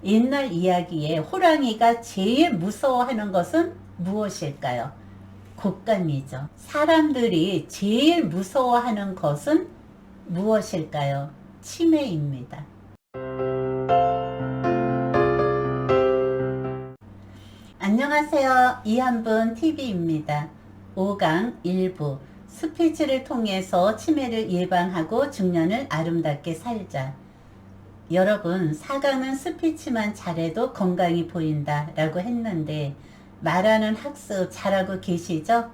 옛날 이야기에 호랑이가 제일 무서워하는 것은 무엇일까요? 곶감이죠. 사람들이 제일 무서워하는 것은 무엇일까요? 치매입니다. 안녕하세요. 이한분 TV입니다. 5강 1부 스피치를 통해서 치매를 예방하고 중년을 아름답게 살자. 여러분, 4강은 스피치만 잘해도 건강이 보인다 라고 했는데 말하는 학습 잘하고 계시죠?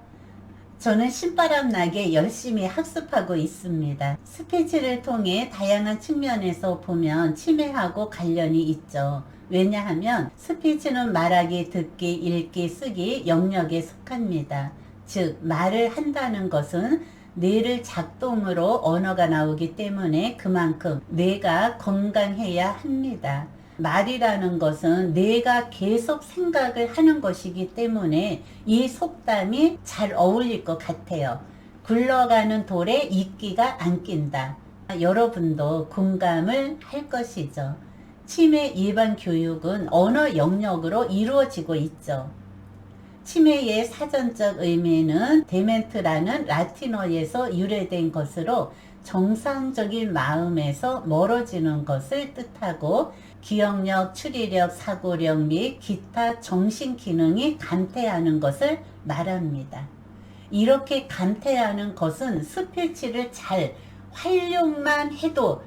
저는 신바람 나게 열심히 학습하고 있습니다. 스피치를 통해 다양한 측면에서 보면 치매하고 관련이 있죠. 왜냐하면 스피치는 말하기, 듣기, 읽기, 쓰기 영역에 속합니다. 즉, 말을 한다는 것은 뇌를 작동으로 언어가 나오기 때문에 그만큼 뇌가 건강해야 합니다. 말이라는 것은 뇌가 계속 생각을 하는 것이기 때문에 이 속담이 잘 어울릴 것 같아요. 굴러가는 돌에 이끼가 안 낀다. 여러분도 공감을 할 것이죠. 치매 예방 교육은 언어 영역으로 이루어지고 있죠. 치매의 사전적 의미는 데멘트라는 라틴어에서 유래된 것으로 정상적인 마음에서 멀어지는 것을 뜻하고 기억력, 추리력, 사고력 및 기타 정신기능이 감퇴하는 것을 말합니다. 이렇게 감퇴하는 것은 스피치를 잘 활용만 해도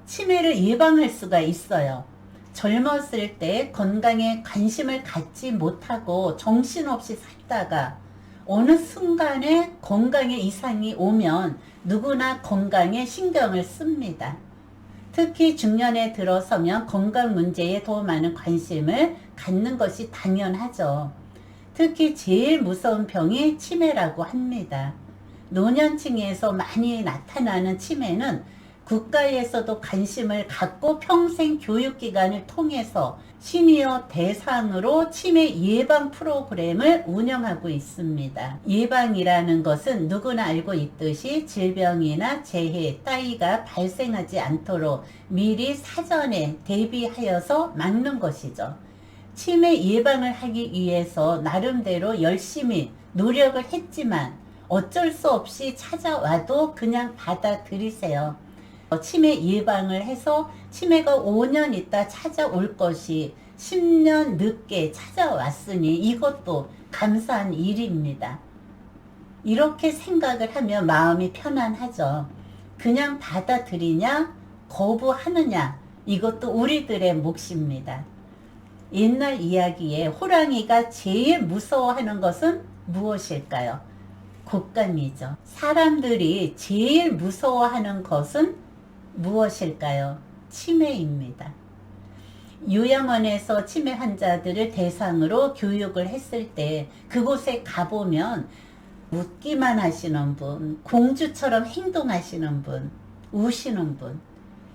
치매를 예방할 수가 있어요. 젊었을 때 건강에 관심을 갖지 못하고 정신없이 살다가 어느 순간에 건강에 이상이 오면 누구나 건강에 신경을 씁니다. 특히 중년에 들어서면 건강 문제에 더 많은 관심을 갖는 것이 당연하죠. 특히 제일 무서운 병이 치매라고 합니다. 노년층에서 많이 나타나는 치매는 국가에서도 관심을 갖고 평생 교육기관을 통해서 시니어 대상으로 치매 예방 프로그램을 운영하고 있습니다. 예방이라는 것은 누구나 알고 있듯이 질병이나 재해 따위가 발생하지 않도록 미리 사전에 대비하여서 막는 것이죠. 치매 예방을 하기 위해서 나름대로 열심히 노력을 했지만 어쩔 수 없이 찾아와도 그냥 받아들이세요. 치매 예방을 해서 치매가 5년 있다 찾아올 것이 10년 늦게 찾아왔으니 이것도 감사한 일입니다. 이렇게 생각을 하면 마음이 편안하죠. 그냥 받아들이냐 거부하느냐 이것도 우리들의 몫입니다. 옛날 이야기에 호랑이가 제일 무서워하는 것은 무엇일까요? 곶감이죠. 사람들이 제일 무서워하는 것은 무엇일까요? 치매입니다. 요양원에서 치매 환자들을 대상으로 교육을 했을 때 그곳에 가보면 웃기만 하시는 분, 공주처럼 행동하시는 분, 우시는 분,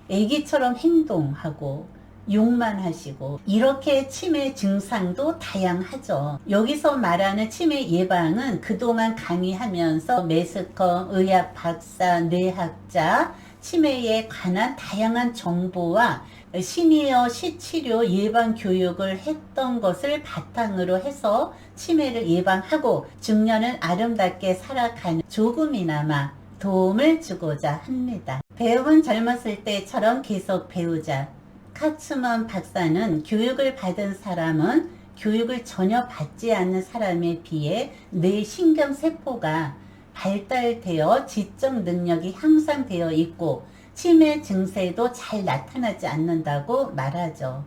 애기처럼 행동하고 욕만 하시고 이렇게 치매 증상도 다양하죠. 여기서 말하는 치매 예방은 그동안 강의하면서 매스컴, 의학 박사, 뇌학자, 치매에 관한 다양한 정보와 시니어 시치료 예방 교육을 했던 것을 바탕으로 해서 치매를 예방하고 중년을 아름답게 살아가는 조금이나마 도움을 주고자 합니다. 배움은 젊었을 때처럼 계속 배우자. 카츠먼 박사는 교육을 받은 사람은 교육을 전혀 받지 않는 사람에 비해 뇌 신경세포가 발달되어 지적 능력이 향상되어 있고 치매 증세도 잘 나타나지 않는다고 말하죠.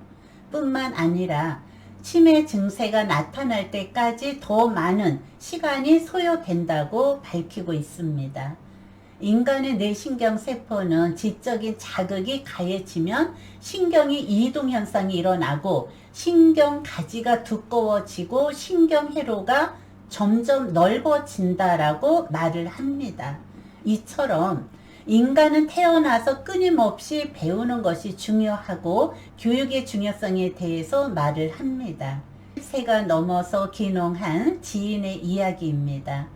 뿐만 아니라 치매 증세가 나타날 때까지 더 많은 시간이 소요된다고 밝히고 있습니다. 인간의 뇌신경세포는 지적인 자극이 가해지면 신경이 이동현상이 일어나고 신경가지가 두꺼워지고 신경회로가 점점 넓어진다라고 말을 합니다. 이처럼 인간은 태어나서 끊임없이 배우는 것이 중요하고 교육의 중요성에 대해서 말을 합니다. 세가 넘어서 귀농한 지인의 이야기입니다.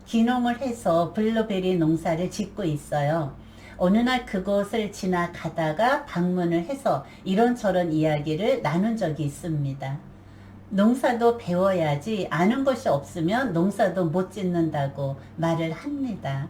귀농을 해서 블루베리 농사를 짓고 있어요. 어느 날 그곳을 지나가다가 방문을 해서 이런저런 이야기를 나눈 적이 있습니다. 농사도 배워야지 아는 것이 없으면 농사도 못 짓는다고 말을 합니다.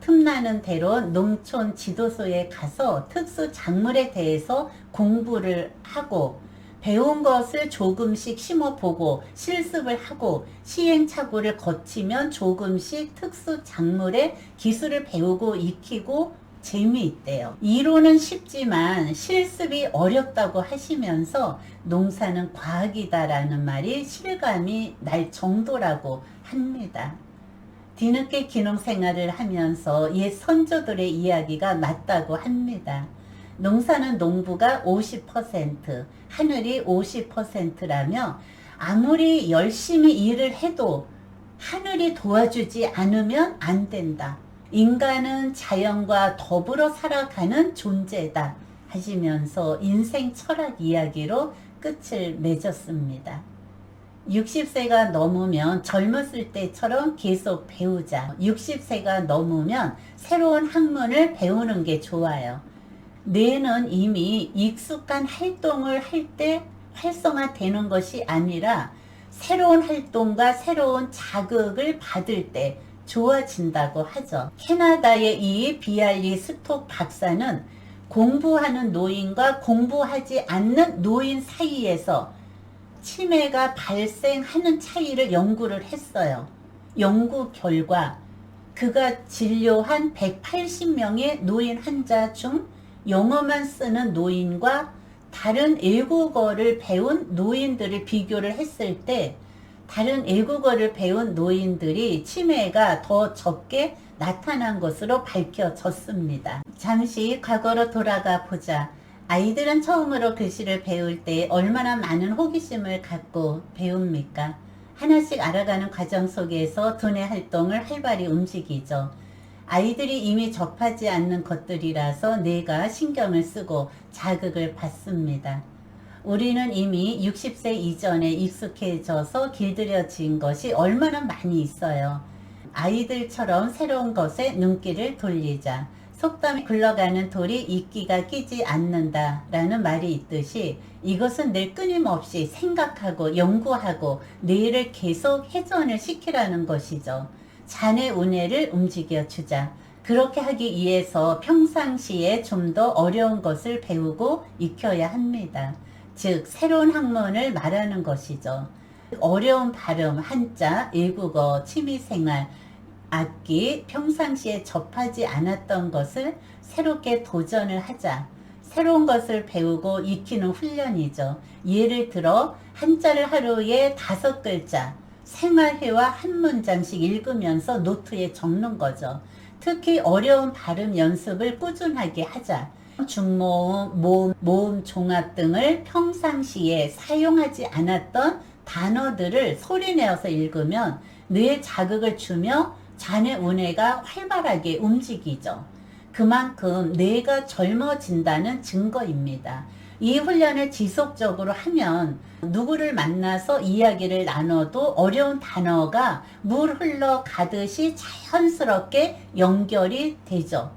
틈나는 대로 농촌 지도소에 가서 특수 작물에 대해서 공부를 하고 배운 것을 조금씩 심어보고 실습을 하고 시행착오를 거치면 조금씩 특수 작물의 기술을 배우고 익히고 재미있대요. 이론은 쉽지만 실습이 어렵다고 하시면서 농사는 과학이다라는 말이 실감이 날 정도라고 합니다. 뒤늦게 기농생활을 하면서 옛 선조들의 이야기가 맞다고 합니다. 농사는 농부가 50%, 하늘이 50%라며 아무리 열심히 일을 해도 하늘이 도와주지 않으면 안 된다. 인간은 자연과 더불어 살아가는 존재다 하시면서 인생 철학 이야기로 끝을 맺었습니다. 60세가 넘으면 젊었을 때처럼 계속 배우자. 60세가 넘으면 새로운 학문을 배우는 게 좋아요. 뇌는 이미 익숙한 활동을 할 때 활성화되는 것이 아니라 새로운 활동과 새로운 자극을 받을 때 좋아진다고 하죠. 캐나다의 이 비알리 스톡 박사는 공부하는 노인과 공부하지 않는 노인 사이에서 치매가 발생하는 차이를 연구를 했어요. 연구 결과 그가 진료한 180명의 노인 환자 중 영어만 쓰는 노인과 다른 외국어를 배운 노인들을 비교를 했을 때 다른 외국어를 배운 노인들이 치매가 더 적게 나타난 것으로 밝혀졌습니다. 잠시 과거로 돌아가 보자. 아이들은 처음으로 글씨를 배울 때 얼마나 많은 호기심을 갖고 배웁니까? 하나씩 알아가는 과정 속에서 두뇌 활동을 활발히 움직이죠. 아이들이 이미 접하지 않는 것들이라서 뇌가 신경을 쓰고 자극을 받습니다. 우리는 이미 60세 이전에 익숙해져서 길들여진 것이 얼마나 많이 있어요. 아이들처럼 새로운 것에 눈길을 돌리자. 속담에 굴러가는 돌이 이끼가 끼지 않는다 라는 말이 있듯이 이것은 늘 끊임없이 생각하고 연구하고 뇌를 계속 회전을 시키라는 것이죠. 자네 우뇌를 움직여 주자. 그렇게 하기 위해서 평상시에 좀 더 어려운 것을 배우고 익혀야 합니다. 즉 새로운 학문을 말하는 것이죠. 어려운 발음, 한자, 외국어, 취미생활, 악기, 평상시에 접하지 않았던 것을 새롭게 도전을 하자. 새로운 것을 배우고 익히는 훈련이죠. 예를 들어 한자를 하루에 5글자, 생활회화 한 문장씩 읽으면서 노트에 적는 거죠. 특히 어려운 발음 연습을 꾸준하게 하자. 중모음, 모음 종합 등을 평상시에 사용하지 않았던 단어들을 소리내어서 읽으면 뇌에 자극을 주며 자네 우뇌가 활발하게 움직이죠. 그만큼 뇌가 젊어진다는 증거입니다. 이 훈련을 지속적으로 하면 누구를 만나서 이야기를 나눠도 어려운 단어가 물 흘러가듯이 자연스럽게 연결이 되죠.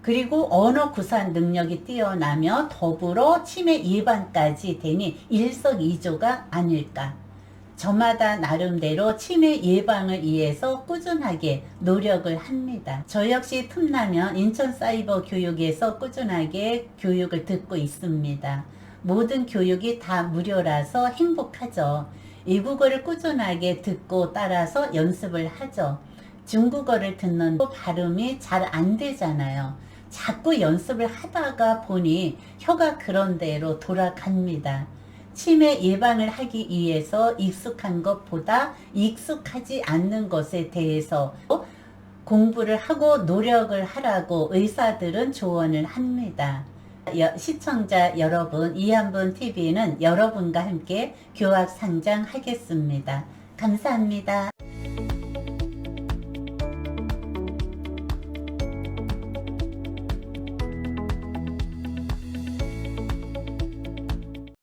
그리고 언어 구사 능력이 뛰어나며 더불어 치매 예방까지 되니 일석이조가 아닐까. 저마다 나름대로 치매 예방을 위해서 꾸준하게 노력을 합니다. 저 역시 틈나면 인천사이버교육에서 꾸준하게 교육을 듣고 있습니다. 모든 교육이 다 무료라서 행복하죠. 외국어를 꾸준하게 듣고 따라서 연습을 하죠. 중국어를 듣는데 발음이 잘 안 되잖아요. 자꾸 연습을 하다가 보니 혀가 그런 대로 돌아갑니다. 치매 예방을 하기 위해서 익숙한 것보다 익숙하지 않는 것에 대해서 공부를 하고 노력을 하라고 의사들은 조언을 합니다. 시청자 여러분, 이한분TV는 여러분과 함께 교학 상장하겠습니다. 감사합니다.